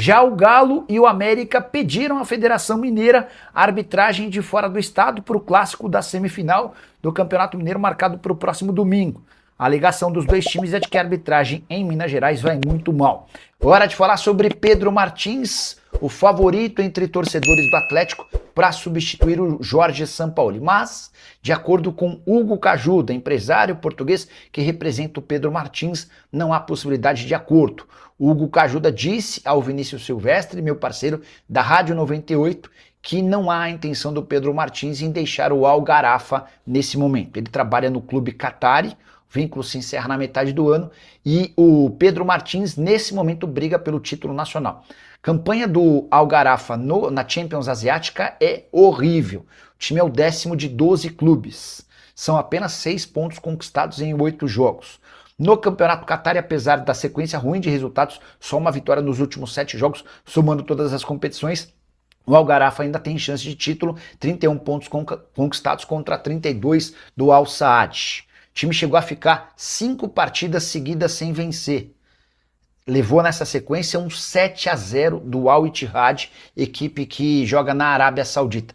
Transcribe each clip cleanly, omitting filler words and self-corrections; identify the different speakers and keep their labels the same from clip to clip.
Speaker 1: Já o Galo e o América pediram à Federação Mineira a arbitragem de fora do estado para o clássico da semifinal do Campeonato Mineiro marcado para o próximo domingo. A alegação dos dois times é de que a arbitragem em Minas Gerais vai muito mal. Hora de falar sobre Pedro Martins, o favorito entre torcedores do Atlético para substituir o Jorge Sampaoli. Mas, de acordo com Hugo Cajuda, empresário português que representa o Pedro Martins, não há possibilidade de acordo. Hugo Cajuda disse ao Vinícius Silvestre, meu parceiro da Rádio 98, que não há intenção do Pedro Martins em deixar o Al Gharafa nesse momento. Ele trabalha no clube Qatari, o vínculo se encerra na metade do ano, e o Pedro Martins, nesse momento, briga pelo título nacional. Campanha do Al Gharafa na Champions Asiática é horrível. O time é o 10º de 12 clubes. São apenas 6 pontos conquistados em 8 jogos. No Campeonato Qatari, apesar da sequência ruim de resultados, só uma vitória nos últimos 7 jogos, somando todas as competições, o Al Gharafa ainda tem chance de título, 31 pontos conquistados contra 32 do Al Saad. O time chegou a ficar 5 partidas seguidas sem vencer. Levou nessa sequência um 7-0 do Al Ittihad, equipe que joga na Arábia Saudita.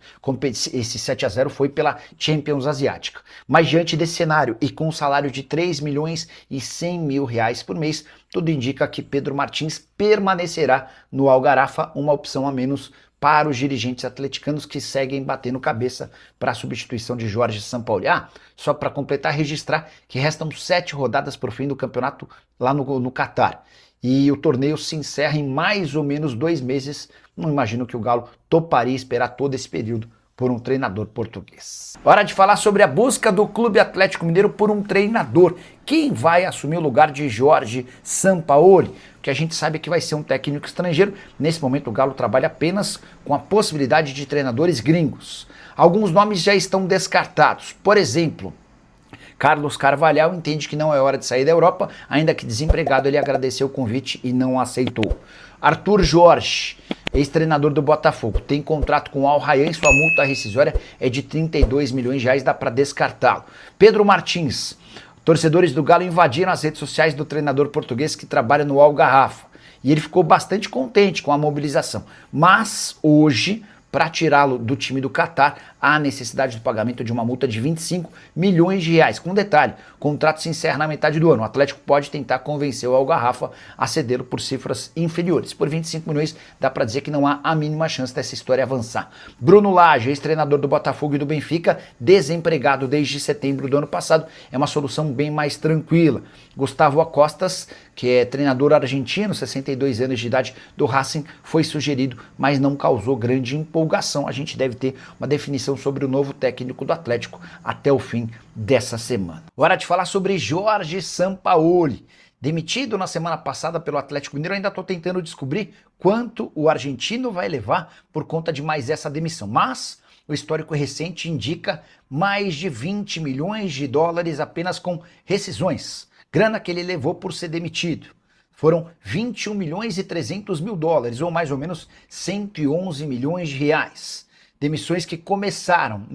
Speaker 1: Esse 7-0 foi pela Champions Asiática. Mas diante desse cenário e com um salário de 3 milhões e 100 mil reais por mês, tudo indica que Pedro Martins permanecerá no Al Gharafa, uma opção a menos para os dirigentes atleticanos que seguem batendo cabeça para a substituição de Jorge Sampaoli. Só para completar, registrar que restam 7 rodadas para o fim do campeonato lá no Catar. E o torneio se encerra em mais ou menos 2 meses. Não imagino que o Galo toparia esperar todo esse período por um treinador português. Hora de falar sobre a busca do Clube Atlético Mineiro por um treinador. Quem vai assumir o lugar de Jorge Sampaoli? O que a gente sabe é que vai ser um técnico estrangeiro. Nesse momento o Galo trabalha apenas com a possibilidade de treinadores gringos. Alguns nomes já estão descartados. Por exemplo, Carlos Carvalhal entende que não é hora de sair da Europa, ainda que desempregado ele agradeceu o convite e não aceitou. Arthur Jorge, ex-treinador do Botafogo, tem contrato com o Al Rayyan e sua multa rescisória é de 32 milhões de reais, dá para descartá-lo. Pedro Martins, torcedores do Galo invadiram as redes sociais do treinador português que trabalha no Al Gharafa e ele ficou bastante contente com a mobilização, mas hoje, para tirá-lo do time do Catar, há necessidade do pagamento de uma multa de 25 milhões de reais. Com detalhe, o contrato se encerra na metade do ano. O Atlético pode tentar convencer o Al Gharafa a cedê-lo por cifras inferiores. Por 25 milhões, dá para dizer que não há a mínima chance dessa história avançar. Bruno Lage, ex-treinador do Botafogo e do Benfica, desempregado desde setembro do ano passado, é uma solução bem mais tranquila. Gustavo Acostas, que é treinador argentino, 62 anos de idade, do Racing, foi sugerido, mas não causou grande empolgação. A gente deve ter uma definição sobre o novo técnico do Atlético até o fim dessa semana. Hora de falar sobre Jorge Sampaoli. Demitido na semana passada pelo Atlético Mineiro, ainda estou tentando descobrir quanto o argentino vai levar por conta de mais essa demissão. Mas o histórico recente indica mais de 20 milhões de dólares apenas com rescisões. Grana que ele levou por ser demitido. Foram 21 milhões e 300 mil dólares, ou mais ou menos 111 milhões de reais. Demissões que começaram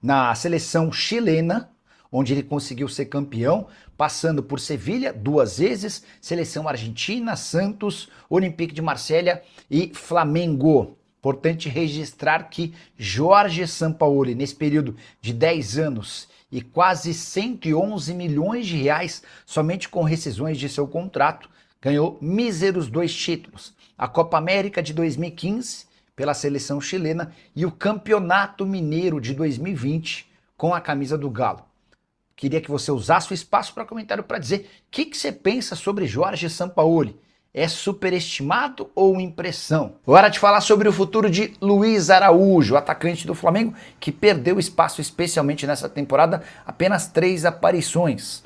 Speaker 1: na seleção chilena, onde ele conseguiu ser campeão, passando por Sevilha 2 vezes, seleção argentina, Santos, Olympique de Marselha e Flamengo. Importante registrar que Jorge Sampaoli, nesse período de 10 anos e quase 111 milhões de reais, somente com rescisões de seu contrato, ganhou míseros 2 títulos. A Copa América de 2015, pela seleção chilena, e o Campeonato Mineiro de 2020, com a camisa do Galo. Queria que você usasse o espaço para comentário para dizer o que você pensa sobre Jorge Sampaoli. É superestimado ou impressão? Hora de falar sobre o futuro de Luiz Araújo, atacante do Flamengo, que perdeu espaço especialmente nessa temporada, apenas 3 aparições,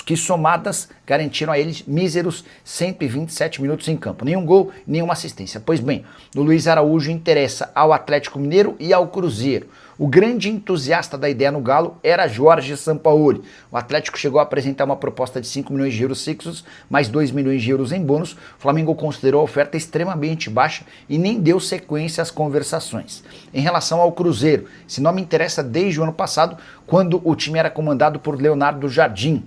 Speaker 1: que somadas garantiram a ele míseros 127 minutos em campo. Nenhum gol, nenhuma assistência. Pois bem, o Luiz Araújo interessa ao Atlético Mineiro e ao Cruzeiro. O grande entusiasta da ideia no Galo era Jorge Sampaoli. O Atlético chegou a apresentar uma proposta de 5 milhões de euros fixos, mais 2 milhões de euros em bônus. O Flamengo considerou a oferta extremamente baixa e nem deu sequência às conversações. Em relação ao Cruzeiro, esse nome interessa desde o ano passado, quando o time era comandado por Leonardo Jardim.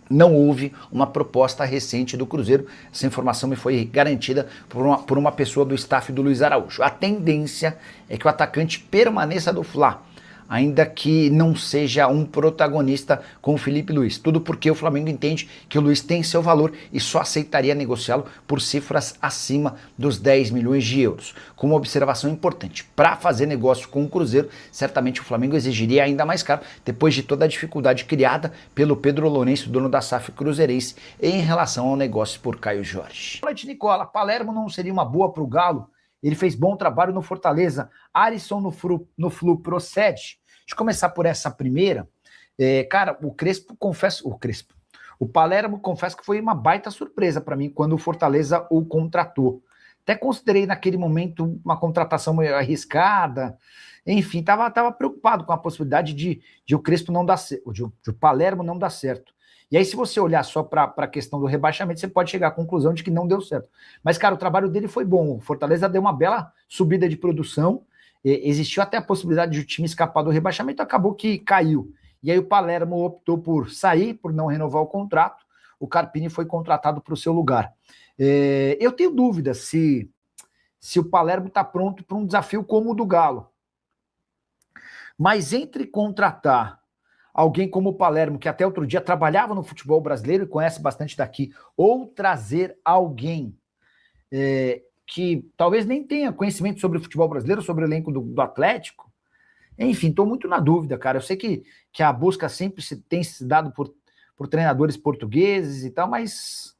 Speaker 1: não houve uma proposta recente do Cruzeiro. Essa informação me foi garantida por uma pessoa do staff do Luiz Araújo. A tendência é que o atacante permaneça do Fla, ainda que não seja um protagonista com o Felipe Luiz. Tudo porque o Flamengo entende que o Luiz tem seu valor e só aceitaria negociá-lo por cifras acima dos 10 milhões de euros. Com uma observação importante, para fazer negócio com o Cruzeiro, certamente o Flamengo exigiria ainda mais caro, depois de toda a dificuldade criada pelo Pedro Lourenço, dono da SAF cruzeirense, em relação ao negócio por Caio Jorge. Boa noite, Nicola. Palermo não seria uma boa para o Galo? Ele fez bom trabalho no Fortaleza. Alisson no Flu procede? Deixa eu começar por essa primeira. Cara, o Palermo, confesso que foi uma baita surpresa para mim quando o Fortaleza o contratou. Até considerei naquele momento uma contratação meio arriscada. Enfim, estava preocupado com a possibilidade de o Crespo não dar certo, de o Palermo não dar certo. E aí, se você olhar só para a questão do rebaixamento, você pode chegar à conclusão de que não deu certo. Mas, cara, o trabalho dele foi bom. O Fortaleza deu uma bela subida de produção. Existiu até a possibilidade de o time escapar do rebaixamento, acabou que caiu. E aí o Palermo optou por sair, por não renovar o contrato. O Carpini foi contratado para o seu lugar. Eu tenho dúvidas se o Palermo está pronto para um desafio como o do Galo. Mas entre contratar alguém como o Palermo, que até outro dia trabalhava no futebol brasileiro e conhece bastante daqui, ou trazer alguém que talvez nem tenha conhecimento sobre o futebol brasileiro, sobre o elenco do Atlético, enfim, estou muito na dúvida, cara. Eu sei que a busca sempre tem se dado por treinadores portugueses e tal, mas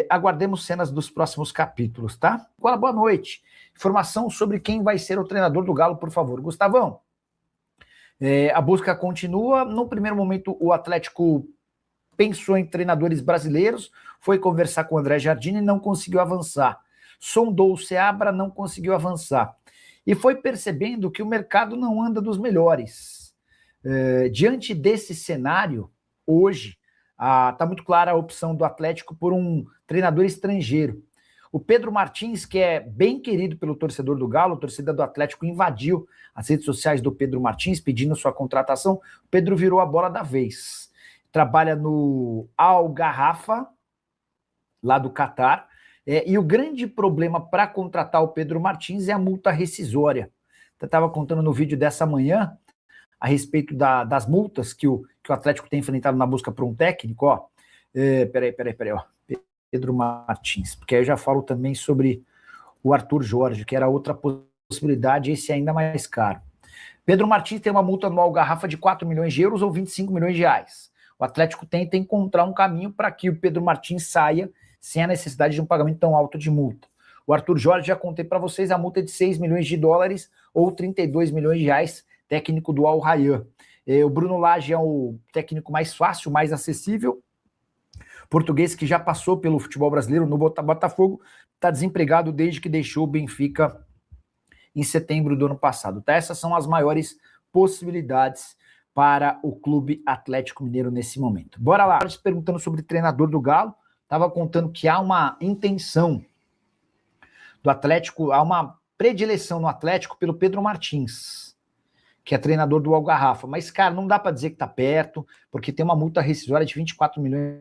Speaker 1: aguardemos cenas dos próximos capítulos, tá? Boa noite. Informação sobre quem vai ser o treinador do Galo, por favor. Gustavão. A busca continua. No primeiro momento, o Atlético pensou em treinadores brasileiros, foi conversar com o André Jardine e não conseguiu avançar. Sondou o Seabra, não conseguiu avançar. E foi percebendo que o mercado não anda dos melhores. Diante desse cenário, hoje, está muito clara a opção do Atlético por um treinador estrangeiro. O Pedro Martins, que é bem querido pelo torcedor do Galo, a torcida do Atlético invadiu as redes sociais do Pedro Martins pedindo sua contratação. O Pedro virou a bola da vez. Trabalha no Al Garrafa, lá do Catar. E o grande problema para contratar o Pedro Martins é a multa rescisória. Eu estava contando no vídeo dessa manhã a respeito das multas que o Atlético tem enfrentado na busca por um técnico. Ó. Peraí, ó. Pedro Martins, porque aí eu já falo também sobre o Arthur Jorge, que era outra possibilidade, esse é ainda mais caro. Pedro Martins tem uma multa anual garrafa de 4 milhões de euros ou 25 milhões de reais. O Atlético tenta encontrar um caminho para que o Pedro Martins saia sem a necessidade de um pagamento tão alto de multa. O Arthur Jorge, já contei para vocês, a multa é de 6 milhões de dólares ou 32 milhões de reais, técnico do Al Rayyan. O Bruno Lage é o técnico mais fácil, mais acessível, português que já passou pelo futebol brasileiro no Botafogo, está desempregado desde que deixou o Benfica em setembro do ano passado. Tá? Essas são as maiores possibilidades para o Clube Atlético Mineiro nesse momento. Bora lá. Se perguntando sobre o treinador do Galo, estava contando que há uma intenção do Atlético, há uma predileção no Atlético pelo Pedro Martins, que é treinador do Algarrafa. Mas, cara, não dá para dizer que está perto, porque tem uma multa rescisória de 24 milhões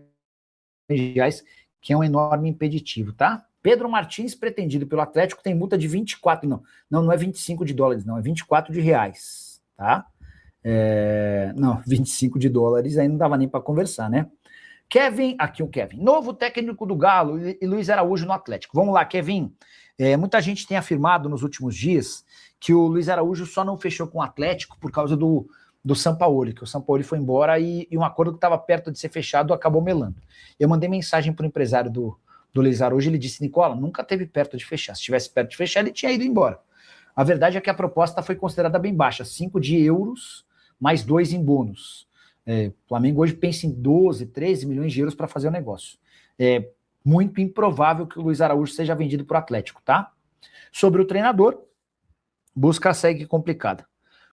Speaker 1: de reais, que é um enorme impeditivo, tá? Pedro Martins, pretendido pelo Atlético, tem multa de 24, não é 25 de dólares, não, é 24 de reais, tá? Não, 25 de dólares, aí não dava nem para conversar, né? Kevin, aqui o Kevin, novo técnico do Galo e Luiz Araújo no Atlético. Vamos lá, Kevin. Muita gente tem afirmado nos últimos dias que o Luiz Araújo só não fechou com o Atlético por causa do Sampaoli, que o Sampaoli foi embora e um acordo que estava perto de ser fechado acabou melando. Eu mandei mensagem para o empresário do Luiz Araújo, ele disse, Nicola, nunca teve perto de fechar. Se tivesse perto de fechar, ele tinha ido embora. A verdade é que a proposta foi considerada bem baixa, 5 de euros mais 2 em bônus. O Flamengo hoje pensa em 12, 13 milhões de euros para fazer o negócio. É muito improvável que o Luiz Araújo seja vendido para o Atlético, tá? Sobre o treinador, busca segue complicada.